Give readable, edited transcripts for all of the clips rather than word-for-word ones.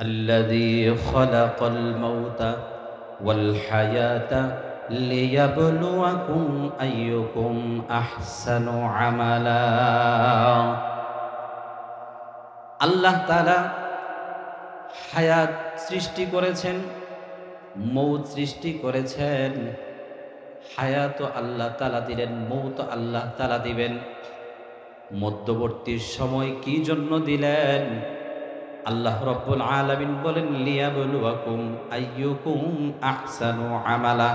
الذي خلق الموت والحياة ليبلوكم أيكم أحسن عملا। আল্লাহ তাআলা হায়াত সৃষ্টি করেছেন, মৌত সৃষ্টি করেছেন। হায়াত আল্লাহ তাআলা দিলেন, মৌত আল্লাহ তাআলা দিবেন। মধ্যবর্তী সময় কি জন্য দিলেন? আল্লাহ রাব্বুল আলামিন বলেন লিয়াবলুয়াকুম আইয়ুকুম আহসানু আমালা,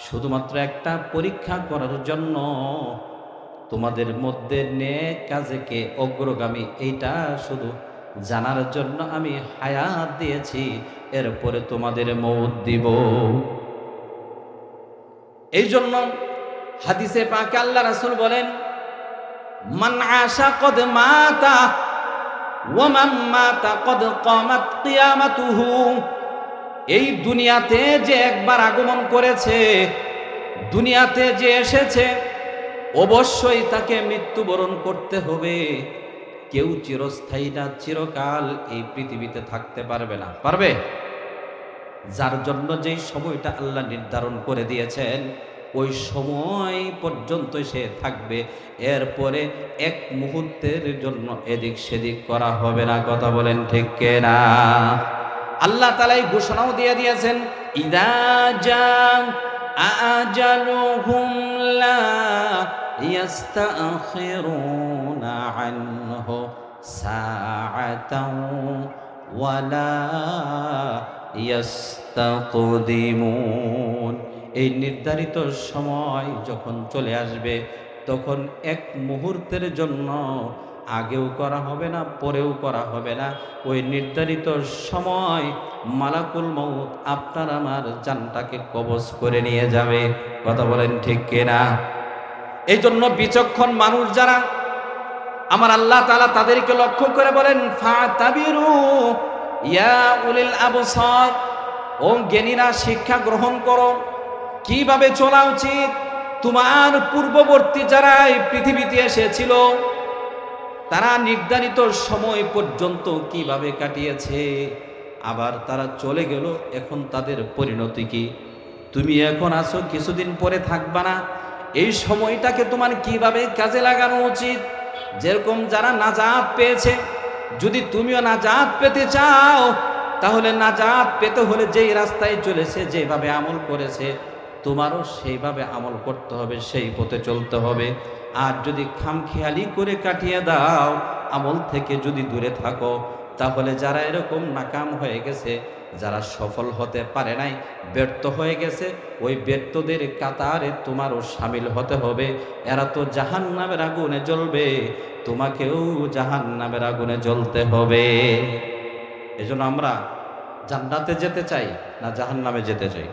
শুধুমাত্র একটা পরীক্ষা করার জন্য, তোমাদের মধ্যে নেক কাজে কে অগ্রগামী এইটা শুধু জানার জন্য আমি হায়াত দিয়েছি, এরপরে তোমাদের মৌত দিব। এই জন্য হাদিসে পাকে আল্লাহ রাসূল বলেন মান আশা কদ মাতা ওয়া মান মাতা কদ কামাত কিয়ামাতুহু। এই দুনিয়াতে যে একবার আগমন করেছে, দুনিয়াতে যে এসেছে, অবশ্যই তাকে মৃত্যুবরণ করতে হবে। কেউ চিরস্থায়ী না, চিরকাল এই পৃথিবীতে থাকতে পারবে না। পারবে? যার জন্য যেই সময়টা আল্লাহ নির্ধারণ করে দিয়েছেন ওই সময় পর্যন্ত সে থাকবে, এরপরে এক মুহূর্তের জন্য এদিক সেদিক করা হবে না। কথা বলেন ঠিক কিনা? আল্লাহ তাআলা এই ঘোষণাও দিয়ে দিয়েছেন ইদা জা আজালুহুম লা ইস্তাখিরুনা আনহু সাআতাও ওয়ালা ইস্তাকদিমুন। এই নির্ধারিত সময় যখন চলে আসবে তখন এক মুহূর্তের জন্য আগেও করা হবে না, পরেও করা হবে না। ওই নির্ধারিত সময় মালাকুল মউত আপনার আমার জানটাকে কবজ করে নিয়ে যাবে। কথা বলেন ঠিক কিনা? এই জন্য বিচক্ষণ মানুষ যারা, আমার আল্লাহ তাআলা তাদেরকে লক্ষ্য করে বলেন ফাতাবিরু ইয়া উলিল আবসার, ও জ্ঞানীরা শিক্ষা গ্রহণ করো কিভাবে চলা উচিত। তোমার পূর্ববর্তী যারা এই পৃথিবীতে এসেছিল তারা নির্ধারিত সময় পর্যন্ত কিভাবে কাটিয়েছে, আবার তারা চলে গেল, এখন তাদের পরিণতি কি? তুমি এখন আছো, কিছুদিন পরে থাকবা না। এই সময়টাকে তোমার কিভাবে কাজে লাগানো উচিত? যেরকম যারা নাজাত পেয়েছে, যদি তুমিও নাজাত পেতে চাও তাহলে নাজাত পেতে হলে যেই রাস্তায় চলেছে, যেভাবে আমল করেছে, তোমারও সেইভাবে আমল করতে হবে, সেই পথে চলতে হবে। আর যদি খামখেয়ালি করে কাটিয়ে দাও, আমল থেকে যদি দূরে থাকো, তাহলে যারা এরকম নাকাম হয়ে গেছে, যারা সফল হতে পারে নাই, ব্যর্থ হয়ে গেছে, ওই ব্যর্থদের কাতারে তোমারও শামিল হতে হবে। এরা তো জাহান্নামের আগুনে জ্বলবে, তোমাকেও জাহান্নামের আগুনে জ্বলতে হবে। এজন্য আমরা জান্নাতে যেতে চাই না জাহান্নামে যেতে চাই?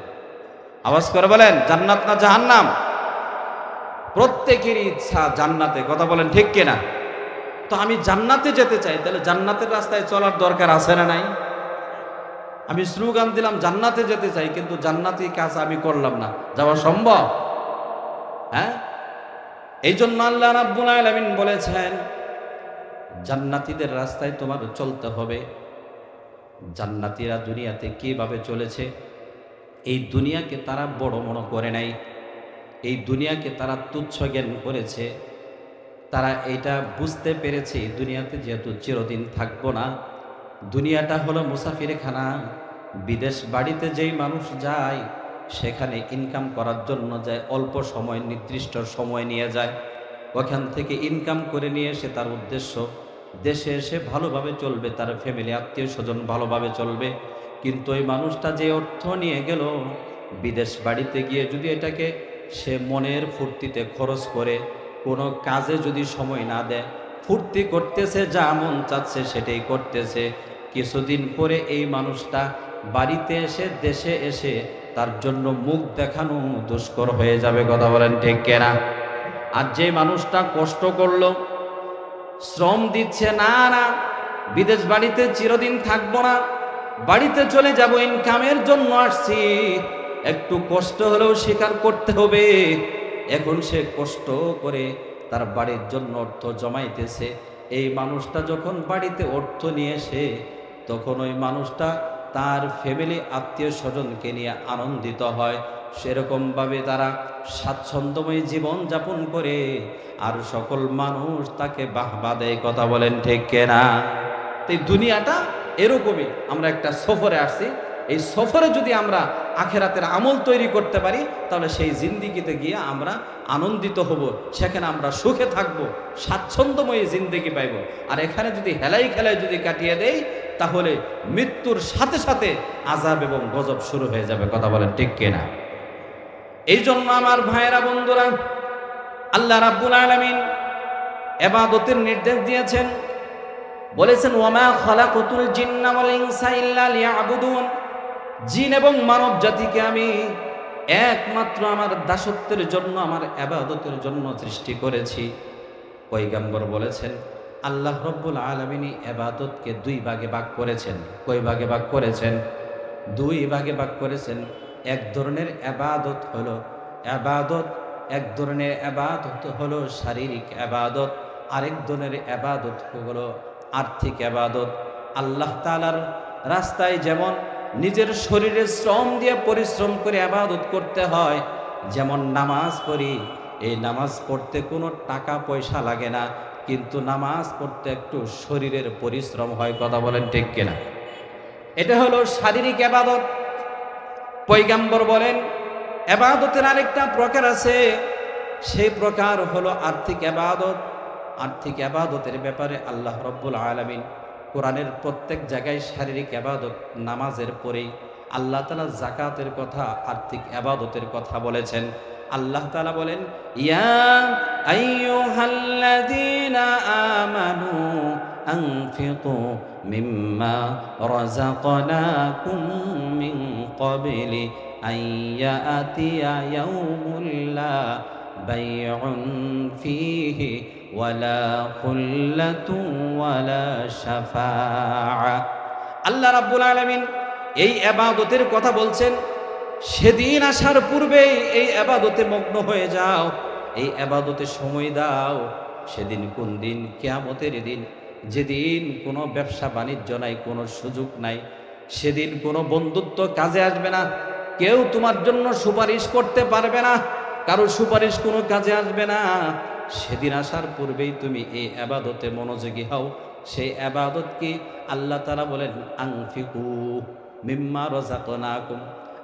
আওয়াজ করে বলেন, জান্নাত না জাহান্নাম? প্রত্যেকেরই ইচ্ছা জান্নাতে। কথা বলেন ঠিক কিনা? তো আমি জান্নাতে যেতে চাই, তাহলে জান্নাতের রাস্তায় চলার দরকার আছে না নাই? আমি স্লোগান দিলাম জান্নাতে যেতে চাই, কিন্তু জান্নাতি কাজ আমি করলাম না, যাওয়া সম্ভব? হ্যাঁ, এই জন্য আল্লাহ রাব্বুল আলামিন বলেছেন জান্নাতীদের রাস্তায় তোমার চলতে হবে। জান্নাতীরা দুনিয়াতে কিভাবে চলেছে? এই দুনিয়াকে তারা বড় মনে করে নাই, এই দুনিয়াকে তারা তুচ্ছ জ্ঞান করেছে। তারা এটা বুঝতে পেরেছে দুনিয়াতে যেহেতু চিরদিন থাকবো না, দুনিয়াটা হলো মুসাফিরখানা। বিদেশ বাড়িতে যেই মানুষ যায় সেখানে ইনকাম করার জন্য যায়, অল্প সময়, নির্দিষ্ট সময় নিয়ে যায়, ওখান থেকে ইনকাম করে নিয়ে এসে তার উদ্দেশ্য দেশে এসে ভালোভাবে চলবে, তার ফ্যামিলি আত্মীয় স্বজন ভালোভাবে চলবে। কিন্তু ওই মানুষটা যে অর্থ নিয়ে গেল বিদেশ বাড়িতে গিয়ে যদি এটাকে সে মনের ফুর্তিতে খরচ করে, কোনো কাজে যদি সময় না দেয়, ফুর্তি করতেছে, যা মন চাচ্ছে সেটাই করতেছে, কিছুদিন পরে এই মানুষটা বাড়িতে এসে, দেশে এসে তার জন্য মুখ দেখানো দুষ্কর হয়ে যাবে। কথা বলেন ঠিক কিনা? আর যে মানুষটা কষ্ট করলো, শ্রম দিচ্ছে, না না বিদেশ বাড়িতে চিরদিন থাকবো না, বাড়িতে চলে যাব, ইনকামের জন্য আসছি, একটু কষ্ট হলেও স্বীকার করতে হবে। এখন সে কষ্ট করে তার বাড়ির জন্য অর্থ জমাইতেছে। এই মানুষটা যখন বাড়িতে অর্থ নিয়ে এসে তখন ওই মানুষটা তার ফ্যামিলি আত্মীয় স্বজনকে নিয়ে আনন্দিত হয়। সেরকমভাবে তারা স্বাচ্ছন্দ্যময় জীবন যাপন করে, আর সকল মানুষ তাকে বাহবা দেয়। কথা বলেন ঠিক কিনা? এই দুনিয়াটা এরকমই। আমরা একটা সফরে আসছি, এই সফরে যদি আমরা আখেরাতের আমল তৈরি করতে পারি, তাহলে সেই জিন্দিগিতে গিয়ে আমরা আনন্দিত হব, সেখানে আমরা সুখে থাকব, স্বাচ্ছন্দ্যময়ী জিন্দিগি পাইব। আর এখানে যদি হেলাই খেলায় যদি কাটিয়ে দেই, তাহলে মৃত্যুর সাথে সাথে আযাব এবং গজব শুরু হয়ে যাবে। কথা বলেন ঠিক কিনা? এই জন্য আমার ভাইয়েরা, বন্ধুরা, আল্লাহ রাব্বুল আলামিন ইবাদতের নির্দেশ দিয়েছেন। বলেছেন, ওয়ামা খালাকাতুল জিন্না ওয়াল ইনসা ইল্লা লিয়াবুদুন, জিন এবং মানব জাতিকে আমি একমাত্র আমার দাসত্বের জন্য, আমার ইবাদতের জন্য সৃষ্টি করেছি। পয়গম্বর বলেছেন, আল্লাহ রাব্বুল আলামিন ইবাদতকে দুই ভাগে ভাগ করেছেন। কয় ভাগে ভাগ করেছেন? দুই ভাগে ভাগ করেছেন। এক ধরনের ইবাদত হলো এক ধরনের ইবাদত হলো শারীরিক ইবাদত, আরেক ধরনের ইবাদত হলো আর্থিক ইবাদত। আল্লাহ তাআলার রাস্তায় যেমন নিজের শরীরে শ্রম দিয়ে পরিশ্রম করে ইবাদত করতে হয়, যেমন নামাজ পড়ি, এই নামাজ পড়তে কোনো টাকা পয়সা লাগে না, কিন্তু নামাজ পড়তে একটু শরীরের পরিশ্রম হয়। কথা বলেন ঠিক কিনা? এটা হলো শারীরিক ইবাদত। পয়গম্বর বলেন, ইবাদতের আরেকটা প্রকার আছে, সেই প্রকার হলো আর্থিক ইবাদত। আর্থিক ইবাদতের ব্যাপারে আল্লাহ রাব্বুল আলামিন কোরআনের প্রত্যেক জায়গায় শারীরিক ইবাদত নামাজের পরেই আল্লাহ তাআলা যাকাতের কথা, আর্থিক ইবাদতের কথা বলেছেন। আল্লাহ তাআলা বলেন, ইয়া আইয়ুহাল্লাযীনা আমানু আনফিকু মিম্মা রাযাকনাকুম মিন ক্বাবলি আন ইয়াতিয়া ইয়াউমুল লা বাইউন ফীহি ওয়ালা খুল্লাতুন ওয়ালা শাফাআ। আল্লাহ রাব্বুল আলামিন এই ইবাদতের কথা বলছেন। সেদিন আসার পূর্বেই এই ইবাদতে মগ্ন হয়ে যাও, এই ইবাদতে সময় দাও। সেদিন কোন দিন? কিয়ামতের দিন, যেদিন কোনো ব্যবসা বাণিজ্য নাই, কোনো সুযোগ নাই, সেদিন কোনো বন্ধুত্ব কাজে আসবে না, কেউ তোমার জন্য সুপারিশ করতে পারবে না, কারো সুপারিশ কোনো কাজে আসবে না। সেদিন আসার পূর্বেই তুমি এই ইবাদতে মনোযোগী হও। সেই ইবাদত কি? আল্লাহ তাআলা বলেন, আনফিকু মিম্মা রাযাকনাকুম,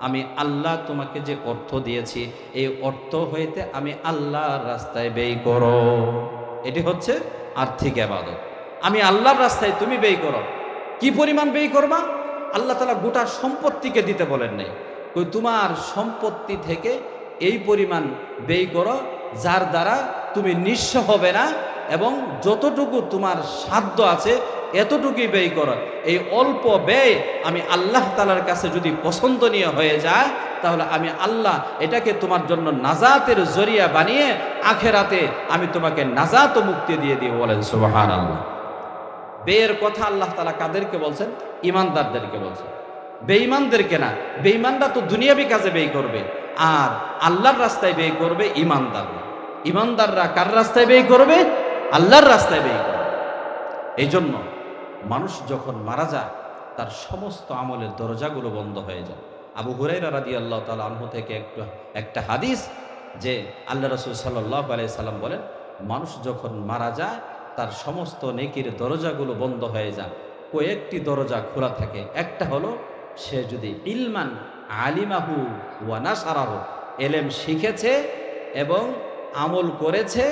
আমি আল্লাহ তোমাকে যে অর্থ দিয়েছি, এই অর্থ হইতে আমি আল্লাহর রাস্তায় ব্যয় করো। এটি হচ্ছে আর্থিক ইবাদত। আমি আল্লাহর রাস্তায় তুমি ব্যয় করো। কি পরিমাণ ব্যয় করবা? আল্লাহ তাআলা গোটা সম্পত্তিকে দিতে বলেন নাই, কই তোমার সম্পত্তি থেকে এই পরিমাণ ব্যয় করো, যার দ্বারা তুমি নিঃস্ব হবে না, এবং যতটুকু তোমার সাধ্য আছে এতটুকুই ব্যয় করো। এই অল্প ব্যয় আমি আল্লাহ তাআলার কাছে যদি পছন্দনীয় হয়ে যায়, তাহলে আমি আল্লাহ এটাকে তোমার জন্য নাজাতের জরিয়া বানিয়ে আখেরাতে আমি তোমাকে নাজাত ও মুক্তি দিয়ে দিই। বলেন সুবহানাল্লাহ। ব্যয়ের কথা আল্লাহ তাআলা কাদেরকে বলছেন? ঈমানদারদেরকে বলছেন, বেঈমানদেরকে না। বেঈমানরা তো দুনিয়াবি কাজে ব্যয় করবে, আর আল্লাহর রাস্তায় ব্যয় করবে ঈমানদাররা। ঈমানদাররা কার রাস্তায় ব্যয় করবে? আল্লাহর রাস্তায় ব্যয় করবে। এই জন্য মানুষ যখন মারা যায়, তার সমস্ত আমলের দরজাগুলো বন্ধ হয়ে যায়। আবু হুরায়রা রাদিয়াল্লাহু তাআলা আনহু থেকে একটা হাদিস, যে আল্লাহ রাসূল সাল্লাল্লাহু আলাইহি সাল্লাম বলেন, মানুষ যখন মারা যায় তার সমস্ত নেকির দরজাগুলো বন্ধ হয়ে যায়, কয়েকটি দরজা খোলা থাকে। একটা হলো, সে যদি ইলমান আলিমাহু ওয়া নাশারাহু, এলেম শিখেছে এবং আমল করেছে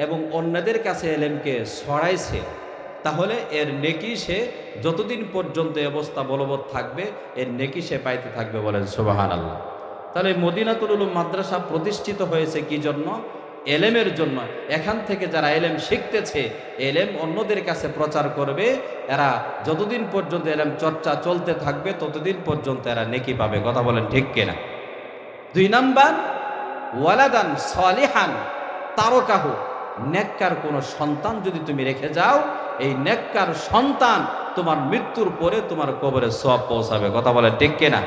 এবং অন্যদের কাছে এলেমকে ছড়াইছে, তাহলে এর নেকি সে যতদিন পর্যন্ত অবস্থা বলবৎ থাকবে, এর নেকি সে পাইতে থাকবে। বলেন সুবহানাল্লাহ। তাহলে মদিনাতুল উলুম মাদ্রাসা প্রতিষ্ঠিত হয়েছে কি জন্য? এলেমের জন্য। এখান থেকে যারা এলেম শিখতেছে, এলেম অন্যদের কাছে প্রচার করবে, এরা যতদিন পর্যন্ত এলেম চর্চা চলতে থাকবে ততদিন পর্যন্ত এরা নেকি পাবে। কথা বলেন ঠিক কিনা? 2 নাম্বার, ওয়ালাদান সালিহান তারকাহু, নেককার কোন সন্তান যদি তুমি রেখে যাও, এই নেককার সন্তান তোমার মৃত্যুর পরে তোমার কবরে সওয়াব পৌঁছাবে। কথা বলেন ঠিক কিনা?